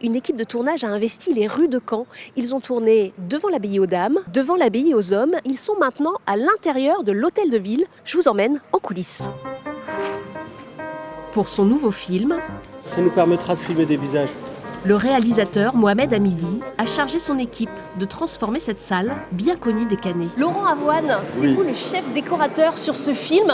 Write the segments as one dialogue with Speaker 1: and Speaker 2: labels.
Speaker 1: Une équipe de tournage a investi les rues de Caen. Ils ont tourné devant l'abbaye aux dames, devant l'abbaye aux hommes. Ils sont maintenant à l'intérieur de l'hôtel de ville. Je vous emmène en coulisses. Pour son nouveau film,
Speaker 2: ça nous permettra de filmer des visages.
Speaker 1: Le réalisateur Mohamed Hamidi a chargé son équipe de transformer cette salle bien connue des Canets. Laurent Avoine, c'est vous le chef décorateur sur ce film.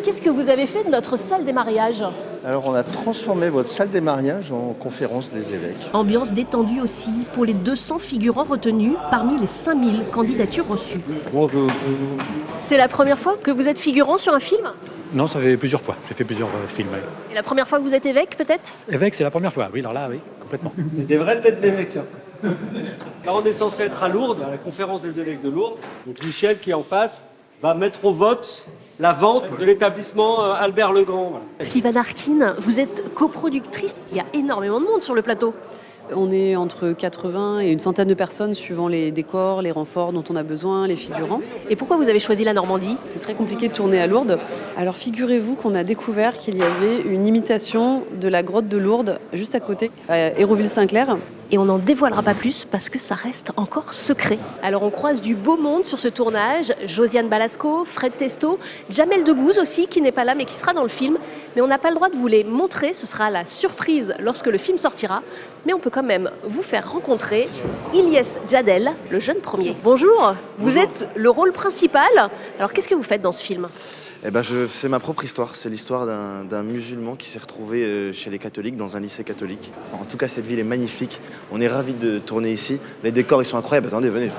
Speaker 1: Qu'est-ce que vous avez fait de notre salle des mariages ?
Speaker 3: Alors on a transformé votre salle des mariages en conférence des évêques.
Speaker 1: Ambiance détendue aussi pour les 200 figurants retenus parmi les 5000 candidatures reçues.
Speaker 2: Bonjour.
Speaker 1: C'est la première fois que vous êtes figurant sur un film ?
Speaker 4: Non, ça fait plusieurs fois. J'ai fait plusieurs films.
Speaker 1: Et la première fois que vous êtes évêque peut-être ?
Speaker 4: Évêque, c'est la première fois. Oui, alors là, oui, complètement.
Speaker 2: C'est des vraies têtes d'évêques. Là, on est censé être à Lourdes, à la conférence des évêques de Lourdes. Donc Michel, qui est en face, va mettre au vote la vente de l'établissement Albert le Grand. Voilà.
Speaker 1: Sylvana Arkin, vous êtes coproductrice. Il y a énormément de monde sur le plateau.
Speaker 5: On est entre 80 et une centaine de personnes suivant les décors, les renforts dont on a besoin, les figurants.
Speaker 1: Et pourquoi vous avez choisi la Normandie ?
Speaker 5: C'est très compliqué de tourner à Lourdes. Alors figurez-vous qu'on a découvert qu'il y avait une imitation de la grotte de Lourdes juste à côté, à Hérouville-Saint-Clair.
Speaker 1: Et on n'en dévoilera pas plus parce que ça reste encore secret. Alors on croise du beau monde sur ce tournage. Josiane Balasco, Fred Testo, Jamel Debbouze aussi qui n'est pas là mais qui sera dans le film. Mais on n'a pas le droit de vous les montrer, ce sera la surprise lorsque le film sortira. Mais on peut quand même vous faire rencontrer Ilyes Djadel, le jeune premier. Bonjour, vous êtes le rôle principal. Alors qu'est-ce que vous faites dans ce film ?
Speaker 3: C'est ma propre histoire. C'est l'histoire d'un musulman qui s'est retrouvé chez les catholiques dans un lycée catholique. En tout cas, cette ville est magnifique. On est ravis de tourner ici. Les décors, ils sont incroyables. Attendez, venez.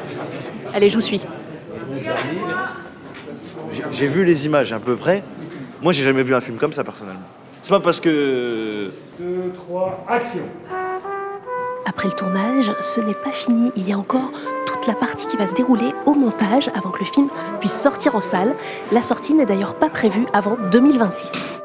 Speaker 1: Allez, je vous suis.
Speaker 3: J'ai vu les images à peu près. Moi, j'ai jamais vu un film comme ça, personnellement. C'est pas parce que...
Speaker 2: 2, 3, action.
Speaker 1: Après le tournage, ce n'est pas fini. Il y a encore toute la partie qui va se dérouler au montage avant que le film puisse sortir en salle. La sortie n'est d'ailleurs pas prévue avant 2026.